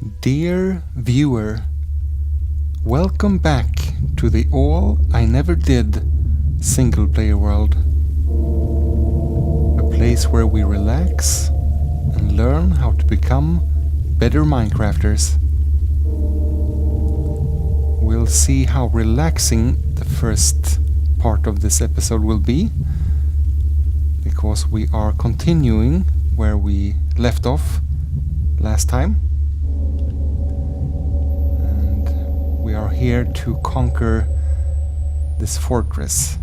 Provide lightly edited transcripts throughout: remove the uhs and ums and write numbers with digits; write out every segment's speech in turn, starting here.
Dear viewer, welcome back to the All I Never Did single player world. A place where we relax and learn how to become better Minecrafters. We'll see how relaxing the first part of this episode will be, because we are continuing where we left off last time. We are here to conquer this fortress.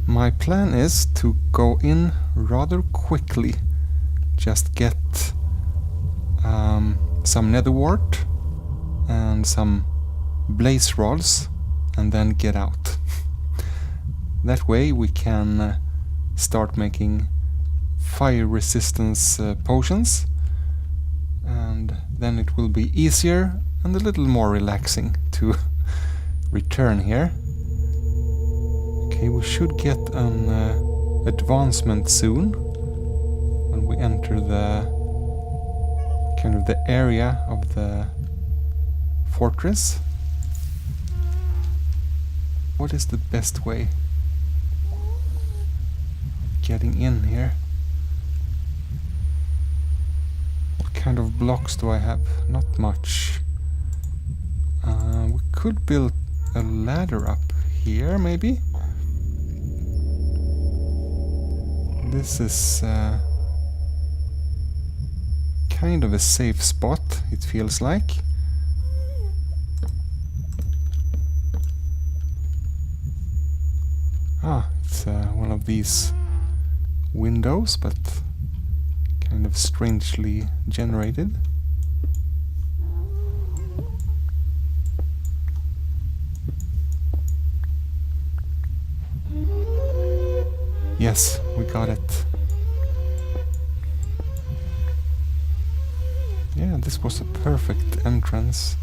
My plan is to go in rather quickly, just get some nether wart and some blaze rods and then get out. That way we can start making fire resistance potions, and then it will be easier and a little more relaxing to return here. Okay, we should get an advancement soon when we enter the kind of the area of the fortress. What is the best way of getting in here? What kind of blocks do I have? Not much. We could build a ladder up here, maybe. This is kind of a safe spot, it feels like. It's one of these windows, but kind of strangely generated. Yes, we got it. Yeah, this was a perfect entrance.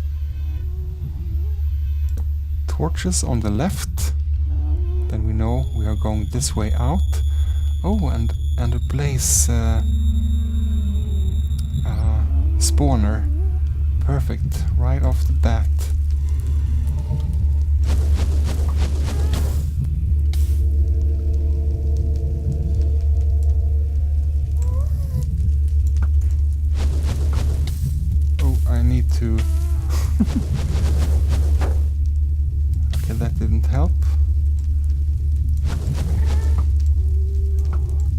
Torches on the left. Then we know we are going this way out. Oh, and a blaze spawner. Perfect, right off the bat. To okay, that didn't help.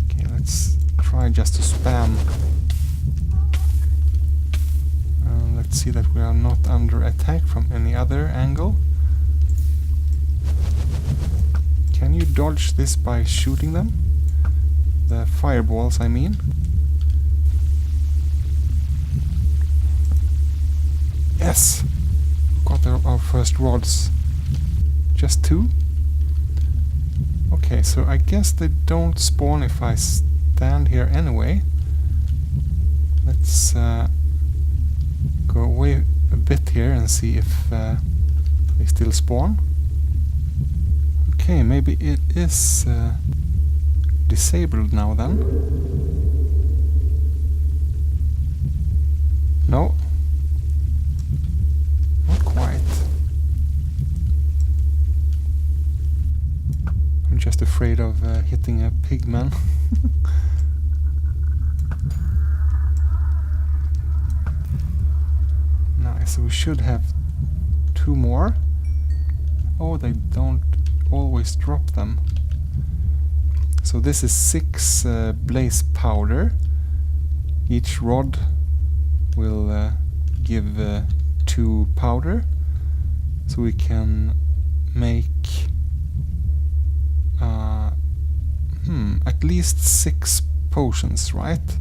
Okay, let's try just to spam. Let's see that we are not under attack from any other angle. Can you dodge this by shooting them? The fireballs, I mean. Yes! Got our first rods. Just 2? Okay, so I guess they don't spawn if I stand here anyway. Let's go away a bit here and see if they still spawn. Okay, maybe it is disabled now then. No. I'm just afraid of hitting a pigman. Nice, so we should have 2 more. Oh, they don't always drop them. So this is 6 blaze powder. Each rod will give 2 powder. So we can make at least 6 potions, right?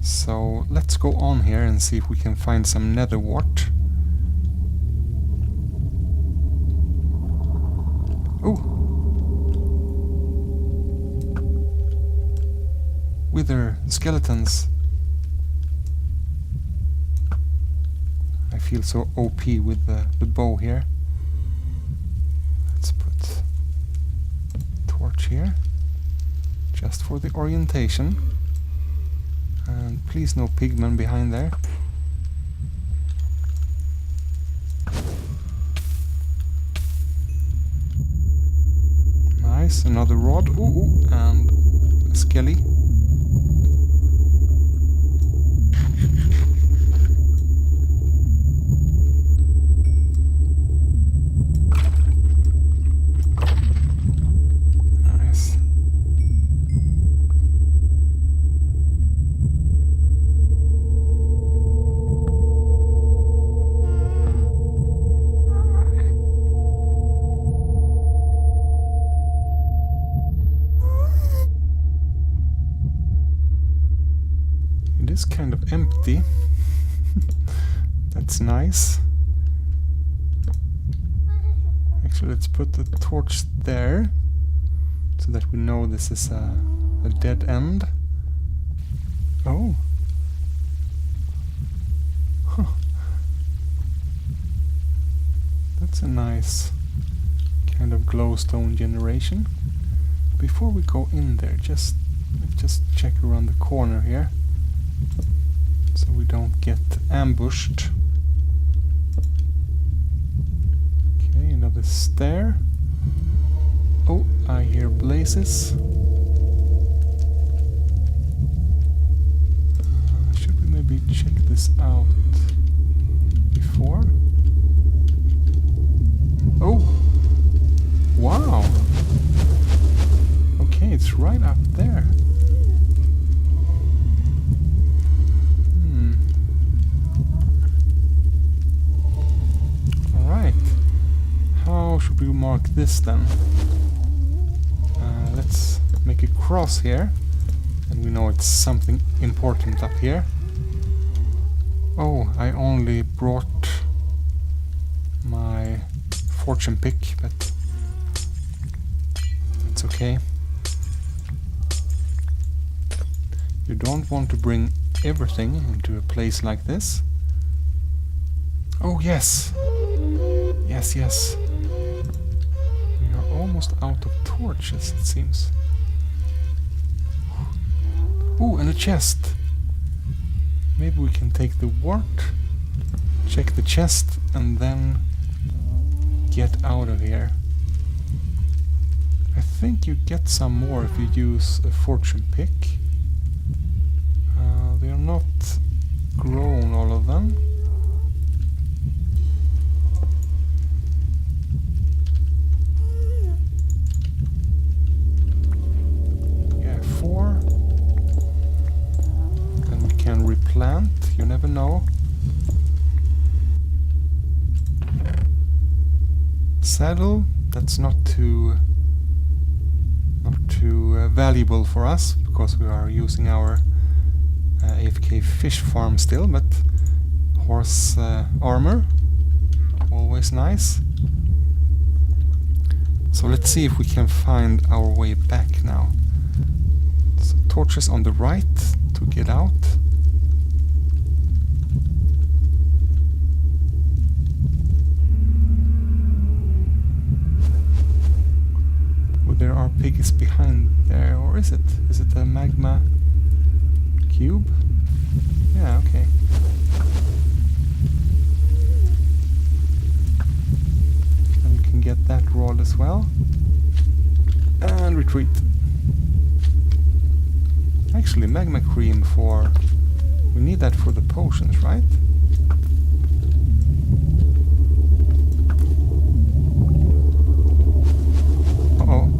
So let's go on here and see if we can find some nether wart. Oh! Wither skeletons. I feel so OP with the bow here. Let's put torch here, just for the orientation. And Please no pigmen behind there. Nice, another rod. Ooh, and a skelly. Nice. It is kind of empty. That's nice. Actually, let's put the torch there so that we know this is a dead end. Oh. Huh. That's a nice kind of glowstone generation. Before we go in there, let's just check around the corner here so we don't get ambushed. Okay, another stair. Oh, I hear blazes. Should we maybe check this out before? Oh! Wow! Okay, it's right up there. Alright. How should we mark this then? Let's make a cross here. And we know it's something important up here. Oh, I only brought my fortune pick, but it's okay. You don't want to bring everything into a place like this. Oh yes! Yes, yes. We are almost out of torches, it seems. Oh, and a chest! Maybe we can take the wart, check the chest, and then get out of here. I think you get some more if you use a fortune pick. They are not grown, all of them. Yeah, 4. Then we can replant, you never know. Saddle, that's not too valuable for us because we are using our AFK fish farm still, but horse armor, always nice. So let's see if we can find our way back now. So torches on the right to get out. There are pigs behind there, or is it? Is it a magma cube? Yeah, okay. And we can get that rod as well. And retreat. Actually, magma cream for... we need that for the potions, right? Uh-oh.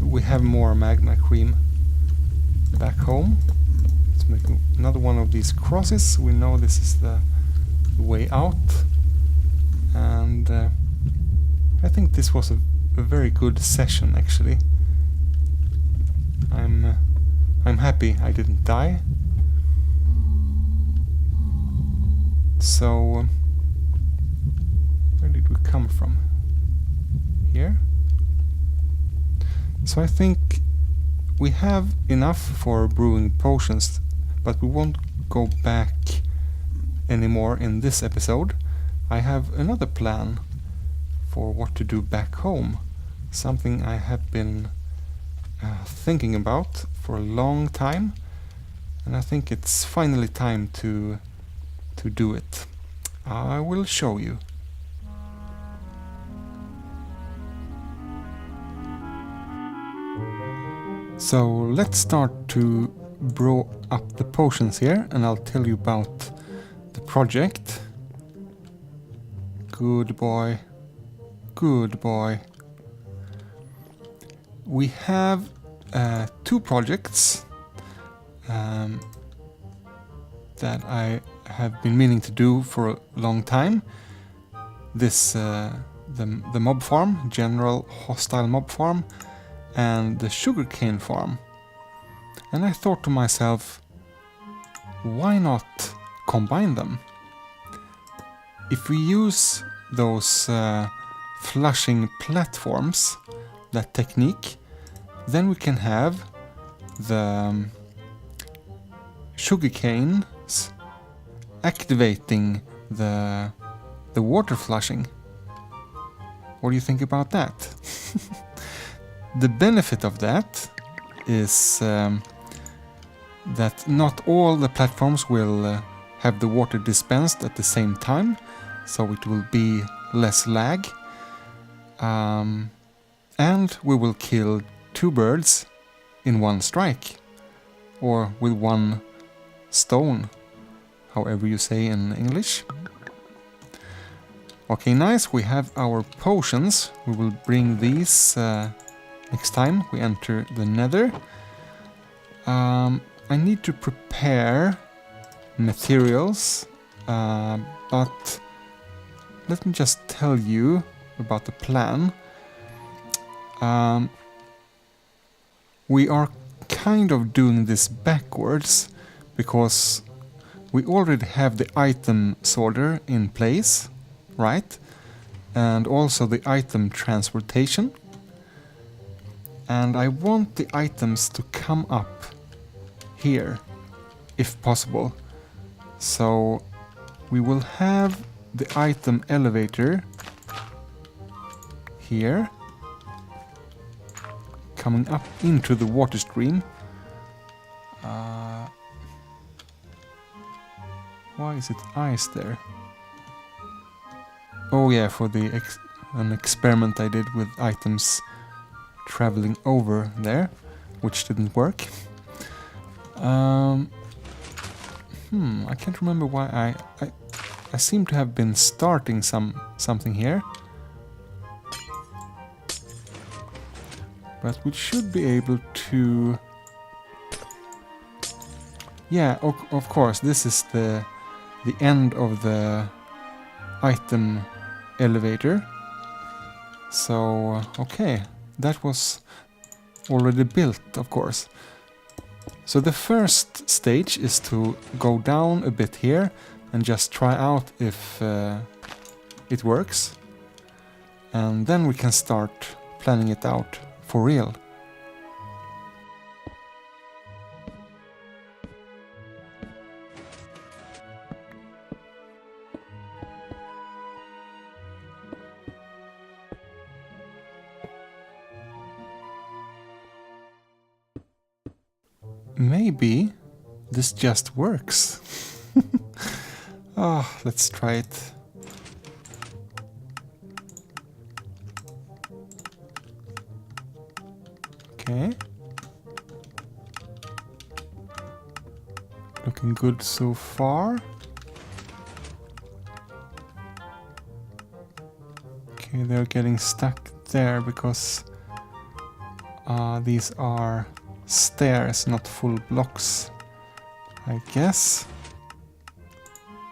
We have more magma cream back home. Let's make another one of these crosses. We know this is the way out, and I think this was a very good session actually. I'm happy I didn't die. So where did we come from? Here? So I think we have enough for brewing potions, but we won't go back anymore in this episode. I have another plan for what to do back home. something I have been thinking about for a long time, and I think it's finally time to do it. I will show you. So let's start to brew up the potions here, and I'll tell you about the project. Good boy. Good boy. We have 2 projects that I have been meaning to do for a long time. This, the mob farm, general hostile mob farm, and the sugarcane farm. And I thought to myself, why not combine them? If we use those flushing platforms, that technique, then we can have the sugarcanes activating the water flushing. What do you think about that? The benefit of that is that not all the platforms will have the water dispensed at the same time, so it will be less lag. And we will kill 2 birds in 1 strike, or with 1 stone, however you say in English. Okay, nice, we have our potions. We will bring these next time we enter the Nether. I need to prepare materials, but let me just tell you about the plan. We are kind of doing this backwards because we already have the item sorter in place, right? And also the item transportation. And I want the items to come up here, if possible. So we will have the item elevator here, coming up into the water stream. Why is it ice there? Oh yeah, for the an experiment I did with items traveling over there, which didn't work. I can't remember why I seem to have been starting something here. But we should be able to... Yeah, of course, this is the end of the item elevator. So, okay, that was already built, of course. So the first stage is to go down a bit here and just try out if it works. And then we can start planning it out for real. Maybe this just works. Oh, let's try it. Okay. Looking good so far. Okay, they're getting stuck there because these are stairs, not full blocks, I guess.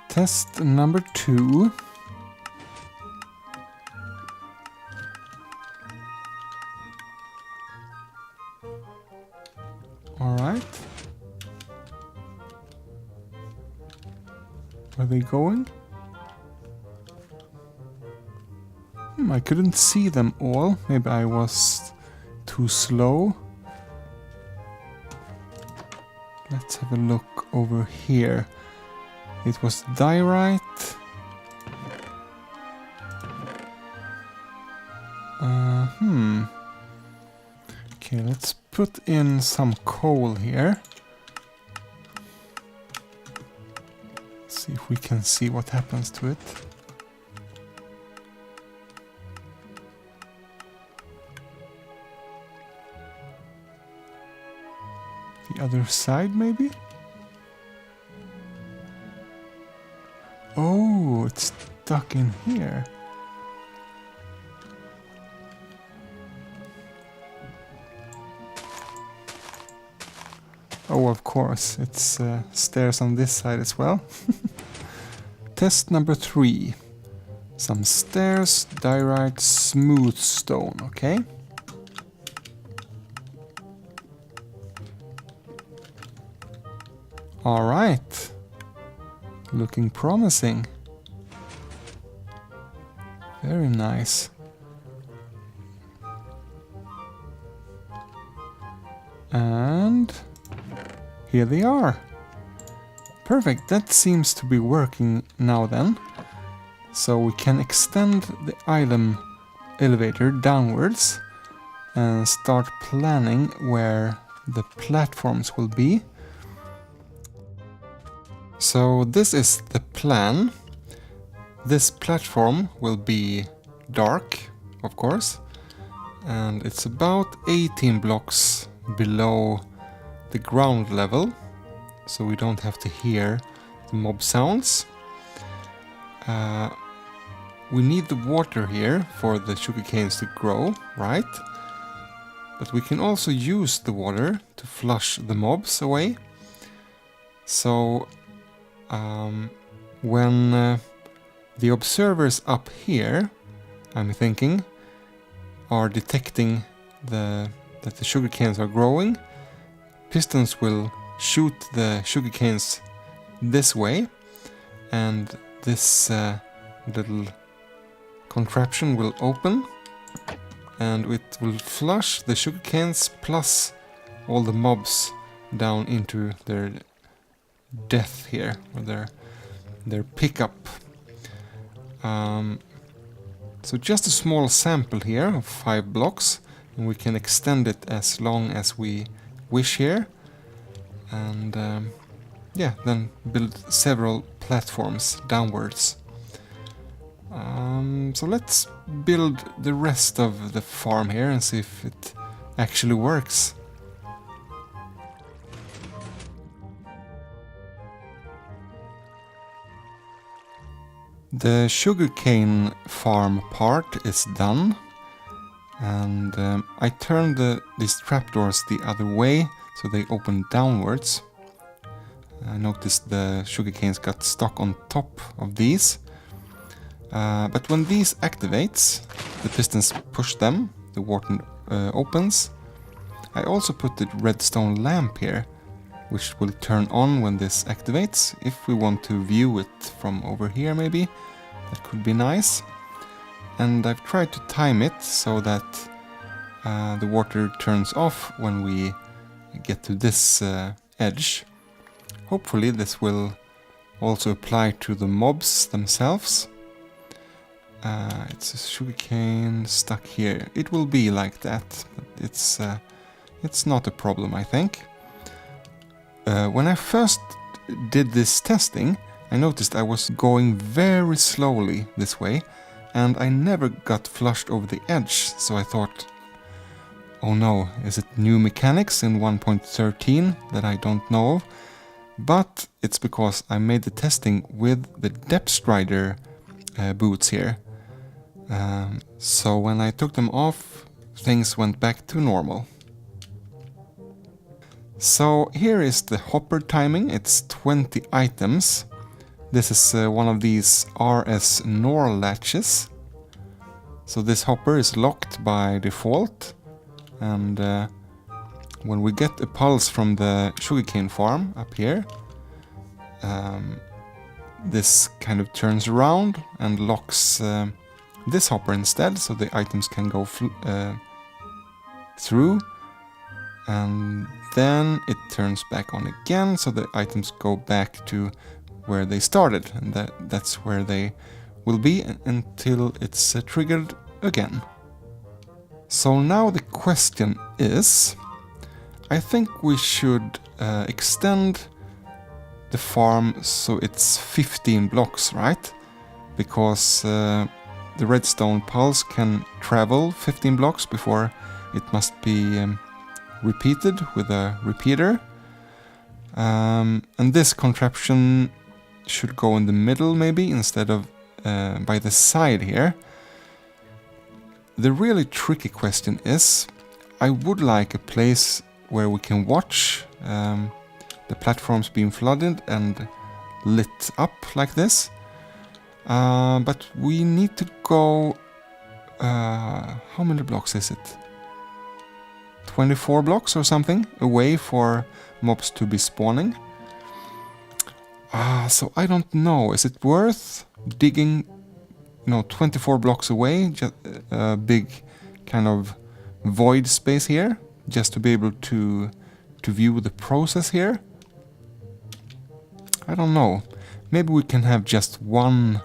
Test number 2. Alright. Are they going? I couldn't see them all. Maybe I was too slow. Let's have a look over here. It was diorite. Okay, let's put in some coal here. See if we can see what happens to it. The other side, maybe? Oh, it's stuck in here. Oh, of course, it's stairs on this side as well. Test number 3. Some stairs, diorite, smooth stone, okay? Alright. Looking promising. Very nice. And here they are. Perfect, that seems to be working now then. So we can extend the island elevator downwards and start planning where the platforms will be. So this is the plan. This platform will be dark, of course, and it's about 18 blocks below the ground level, so we don't have to hear the mob sounds. We need the water here for the sugarcanes to grow, right? But we can also use the water to flush the mobs away. So when the observers up here, I'm thinking, are detecting that the sugarcanes are growing, pistons will shoot the sugarcanes this way, and this little contraption will open, and it will flush the sugarcanes plus all the mobs down into their death here, or their pickup. So just a small sample here of 5 blocks, and we can extend it as long as we wish here, and yeah, then build several platforms downwards. So let's build the rest of the farm here and see if it actually works. The sugarcane farm part is done, and I turned these trapdoors the other way so they open downwards. I noticed the sugarcanes got stuck on top of these. But when these activates, the pistons push them, the water opens. I also put the redstone lamp here, which will turn on when this activates. If we want to view it from over here maybe, that could be nice. And I've tried to time it so that the water turns off when we get to this edge. Hopefully this will also apply to the mobs themselves. It's a sugarcane stuck here. It will be like that, but it's not a problem, I think. When I first did this testing, I noticed I was going very slowly this way, and I never got flushed over the edge, so I thought, oh no, is it new mechanics in 1.13 that I don't know of? But it's because I made the testing with the depth strider boots here. So when I took them off, things went back to normal. So here is the hopper timing. It's 20 items. This is one of these RS NOR latches. So this hopper is locked by default, and when we get a pulse from the sugarcane farm up here, this kind of turns around and locks this hopper instead, so the items can go through, and then it turns back on again, so the items go back to where they started, and that's where they will be until it's triggered again. So now the question is, I think we should extend the farm so it's 15 blocks, right? Because the redstone pulse can travel 15 blocks before it must be repeated with a repeater. And this contraption should go in the middle maybe instead of by the side here. The really tricky question is, I would like a place where we can watch the platforms being flooded and lit up like this. But we need to go... how many blocks is it? 24 blocks or something away for mobs to be spawning. So I don't know. Is it worth digging, 24 blocks away, just a big kind of void space here, just to be able to view the process here? I don't know. Maybe we can have just one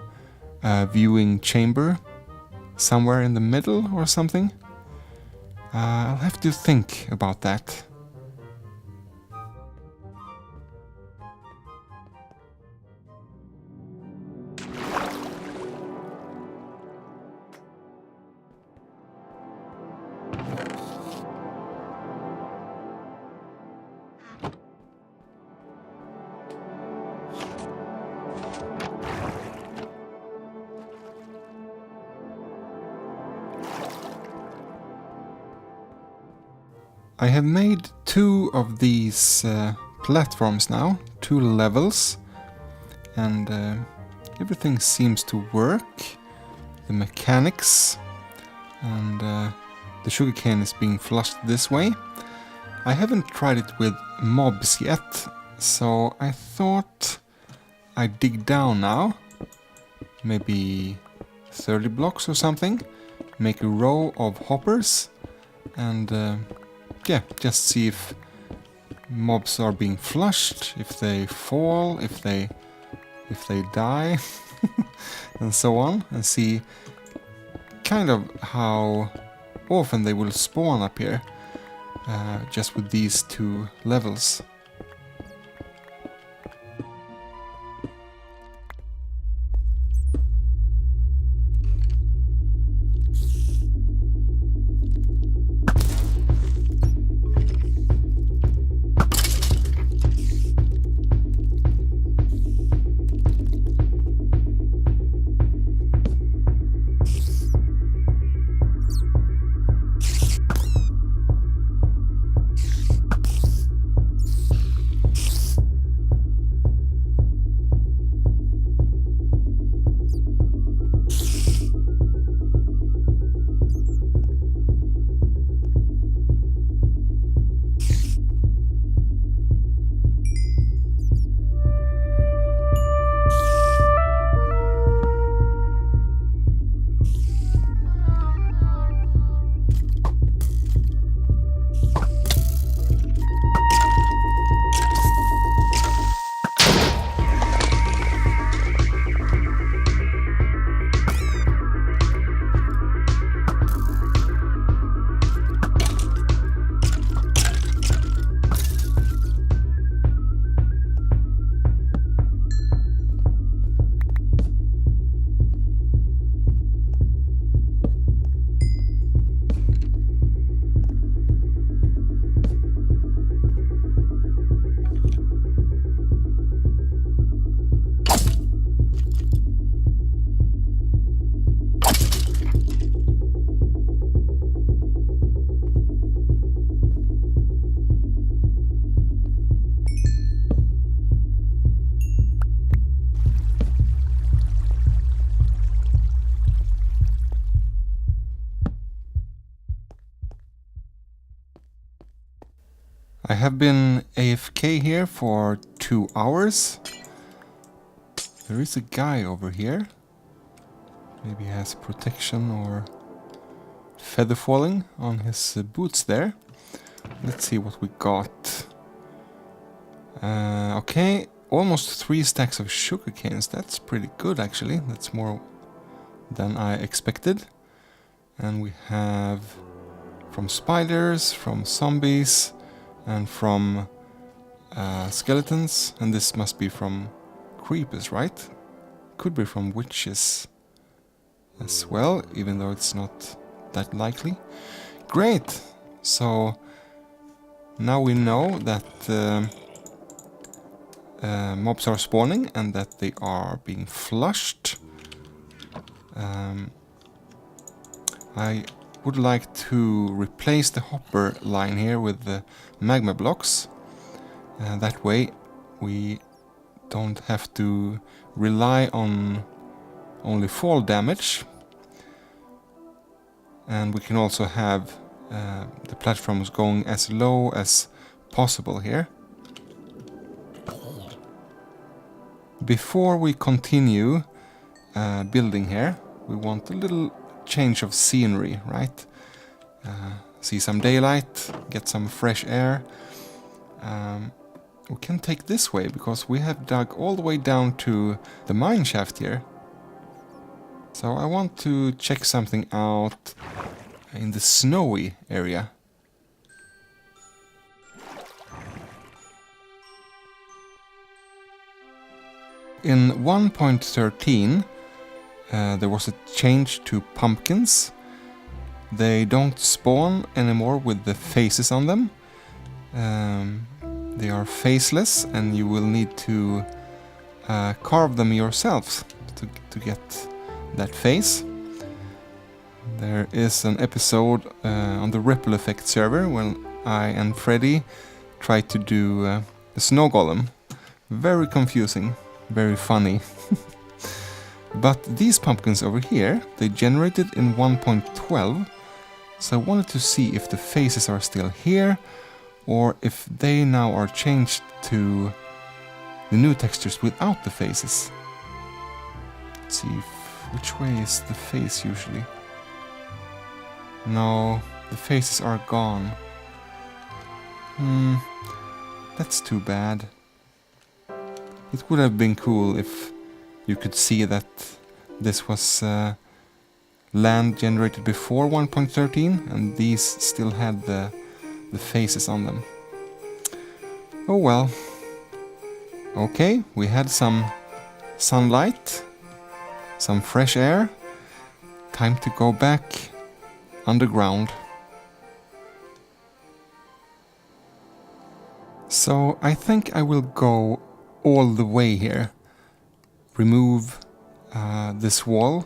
viewing chamber somewhere in the middle or something. I'll have to think about that. I have made 2 of these platforms now, 2 levels, and everything seems to work. The mechanics, and the sugarcane is being flushed this way. I haven't tried it with mobs yet, so I thought I'd dig down now, maybe 30 blocks or something, make a row of hoppers, and yeah, just see if mobs are being flushed, if they fall, if they die, and so on, and see kind of how often they will spawn up here, just with these 2 levels. I have been AFK here for 2 hours. There is a guy over here. Maybe he has protection or feather falling on his boots there. Let's see what we got. Okay, almost 3 stacks of sugar canes. That's pretty good actually. That's more than I expected. And we have from spiders, from zombies, and from skeletons. And this must be from creepers, right? Could be from witches as well, even though it's not that likely. Great! So now we know that mobs are spawning and that they are being flushed. I would like to replace the hopper line here with the magma blocks. That way we don't have to rely on only fall damage. And we can also have the platforms going as low as possible here. Before we continue building here, we want a little change of scenery, right? See some daylight, get some fresh air. We can take this way because we have dug all the way down to the mine shaft here. So I want to check something out in the snowy area. In 1.13 there was a change to pumpkins. They don't spawn anymore with the faces on them. They are faceless and you will need to carve them yourselves to get that face. There is an episode on the Ripple Effect server when I and Freddy tried to do a snow golem. Very confusing, very funny. But these pumpkins over here, they generated in 1.12, so I wanted to see if the faces are still here or if they now are changed to the new textures without the faces. Let's see, which way is the face usually? No, the faces are gone. That's too bad. It would have been cool if you could see that this was land generated before 1.13 and these still had the faces on them. Oh well. Okay, we had some sunlight, some fresh air. Time to go back underground. So I think I will go all the way here. Remove this wall,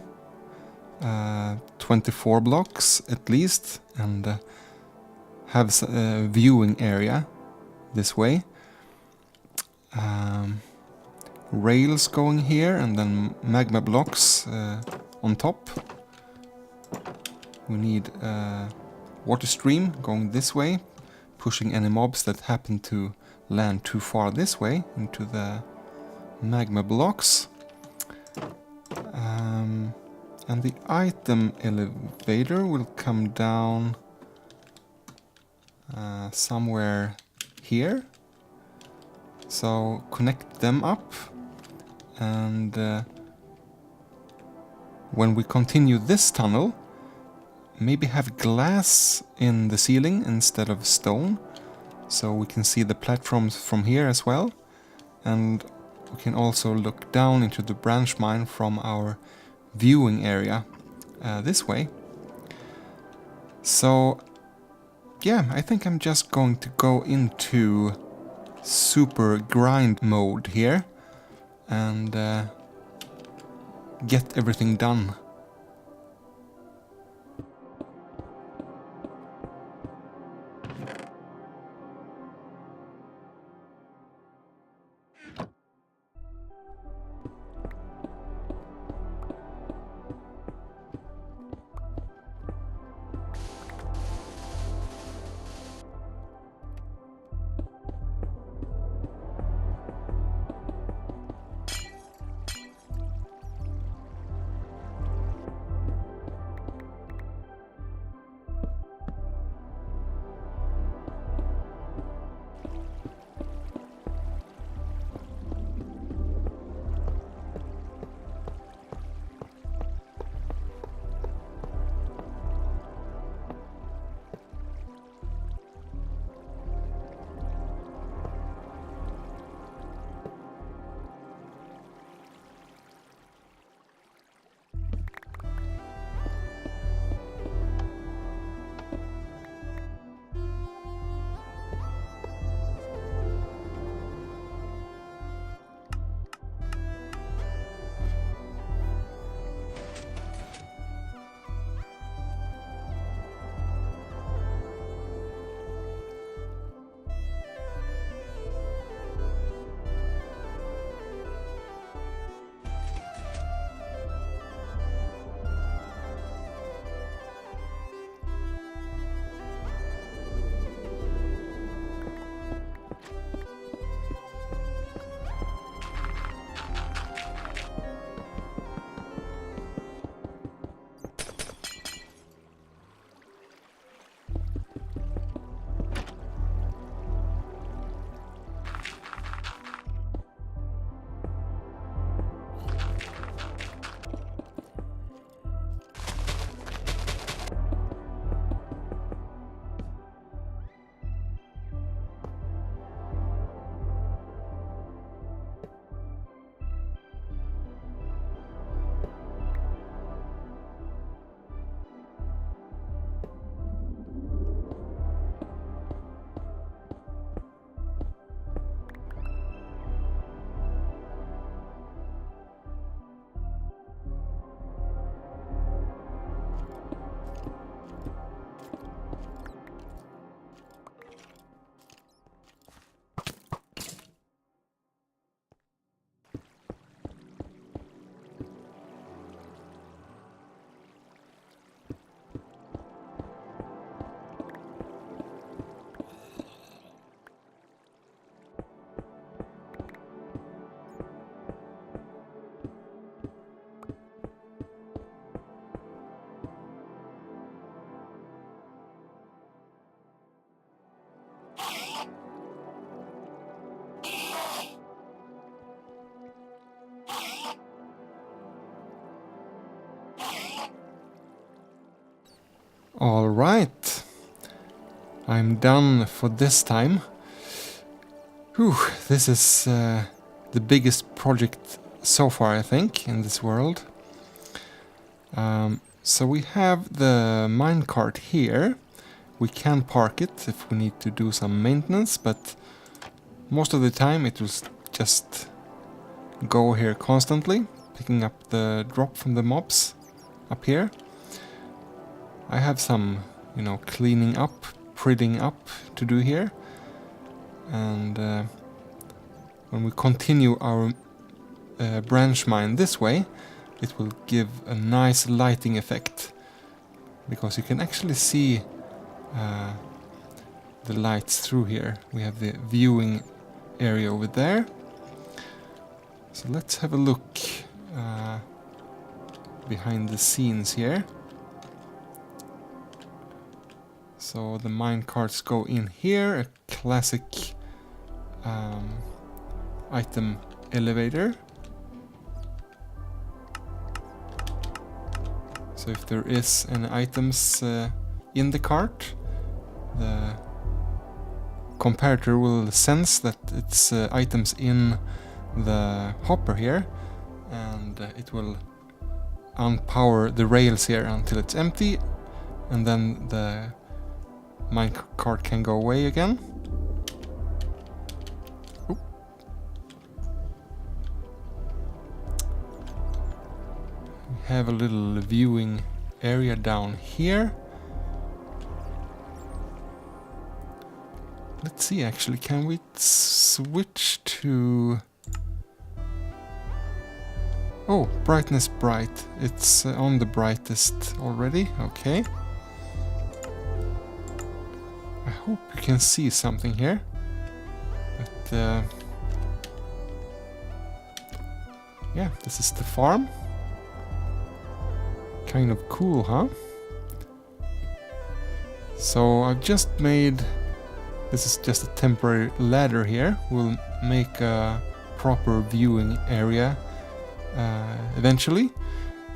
24 blocks at least, and have a viewing area this way. Rails going here and then magma blocks on top. We need a water stream going this way, pushing any mobs that happen to land too far this way into the magma blocks. And the item elevator will come down somewhere here. So connect them up, and when we continue this tunnel, maybe have glass in the ceiling instead of stone, so we can see the platforms from here as well, and we can also look down into the branch mine from our viewing area this way. So yeah, I think I'm just going to go into super grind mode here and get everything done. Alright, I'm done for this time. Whew, this is the biggest project so far, I think, in this world. So we have the minecart here. We can park it if we need to do some maintenance, but most of the time it will just go here constantly, picking up the drop from the mobs up here. I have some, cleaning up, prettying up to do here. And when we continue our branch mine this way, it will give a nice lighting effect, because you can actually see the lights through here. We have the viewing area over there. So let's have a look behind the scenes here. So the minecarts go in here, a classic item elevator. So if there is any items in the cart, the comparator will sense that it's items in the hopper here, and it will unpower the rails here until it's empty, and then the minecart can go away again. Oop. We have a little viewing area down here. Let's see, actually, can we switch to... Oh, brightness bright. It's on the brightest already. Okay. I hope you can see something here. But yeah, this is the farm. Kind of cool, huh? So I've just made... This is just a temporary ladder here. We'll make a proper viewing area eventually,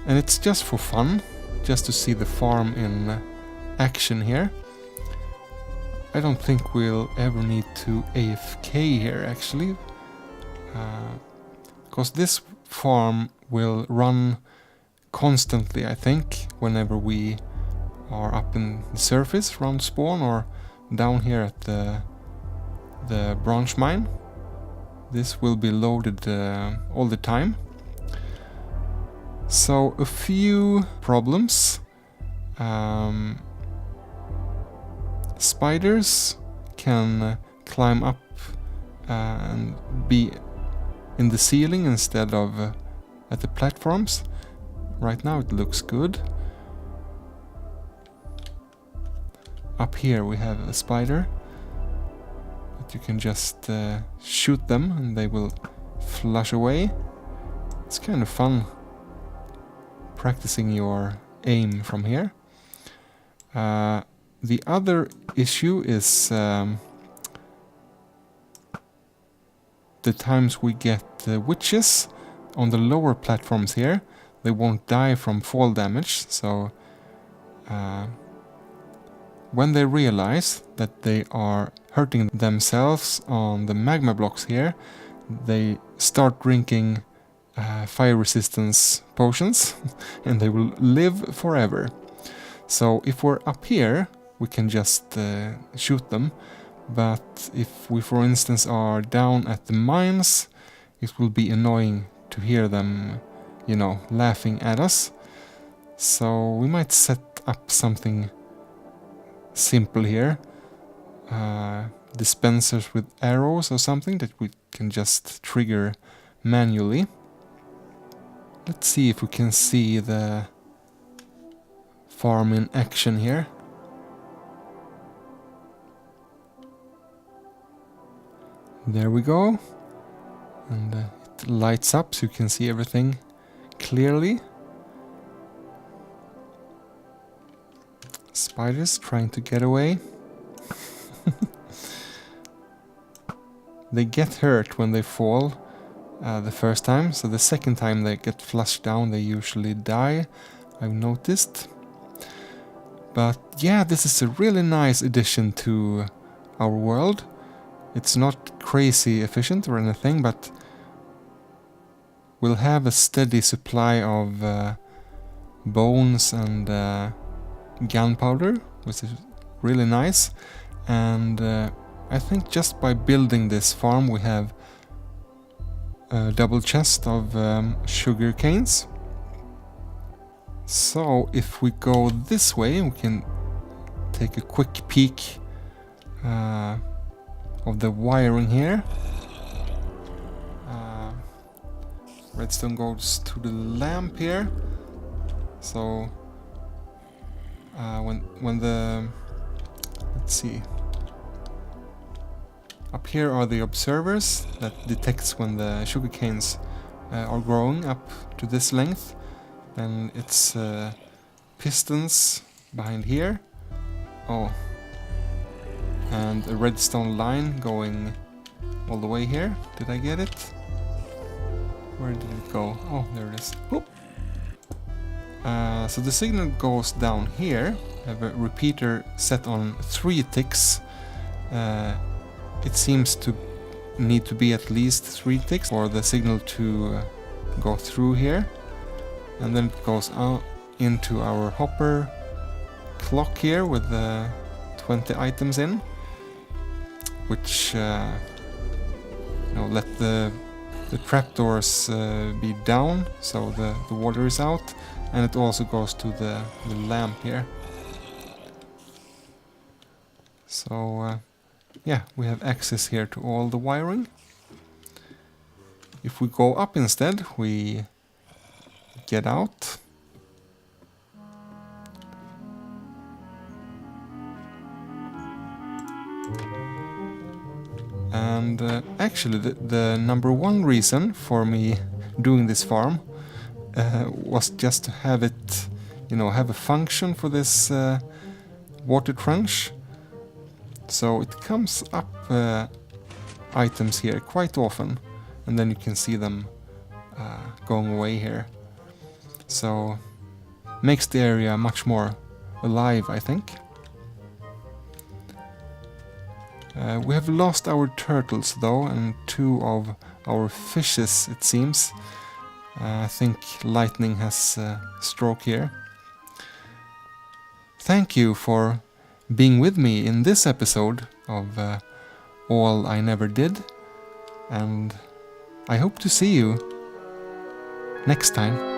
and it's just for fun, just to see the farm in action here. I don't think we'll ever need to AFK here, actually, because this farm will run constantly, I think, whenever we are up in the surface around spawn or down here at the branch mine. This will be loaded all the time. So a few problems. Spiders can climb up and be in the ceiling instead of at the platforms. Right now it looks good. Up here we have a spider, but you can just shoot them and they will flush away. It's kind of fun practicing your aim from here. The other issue is the times we get witches on the lower platforms here. They won't die from fall damage, so when they realize that they are hurting themselves on the magma blocks here, they start drinking fire resistance potions and they will live forever. So if we're up here, we can just shoot them, but if we, for instance, are down at the mines, it will be annoying to hear them, laughing at us. So we might set up something simple here, dispensers with arrows or something that we can just trigger manually. Let's see if we can see the farm in action here. There we go, and it lights up so you can see everything clearly. Spiders trying to get away. They get hurt when they fall the first time, so the second time they get flushed down they usually die, I've noticed. But yeah, this is a really nice addition to our world. It's not crazy efficient or anything, but we'll have a steady supply of bones and gunpowder, which is really nice. And I think just by building this farm we have a double chest of sugar canes. So if we go this way we can take a quick peek of the wiring here. Redstone goes to the lamp here. So when the, let's see, up here are the observers that detects when the sugar canes are growing up to this length. Then it's pistons behind here. Oh, and a redstone line going all the way here. Did I get it? Where did it go? Oh, there it is. Whoop. So the signal goes down here. I have a repeater set on 3 ticks. It seems to need to be at least 3 ticks for the signal to go through here. And then it goes out into our hopper clock here with 20 items in, which let the trapdoors be down so the water is out, and it also goes to the lamp here. So yeah, we have access here to all the wiring. If we go up instead, we get out. And actually the number one reason for me doing this farm was just to have it, have a function for this water trench. So it comes up items here quite often, and then you can see them going away here. So makes the area much more alive, I think. We have lost our turtles though, and 2 of our fishes, it seems. I think lightning has struck here. Thank you for being with me in this episode of All I Never Did, and I hope to see you next time.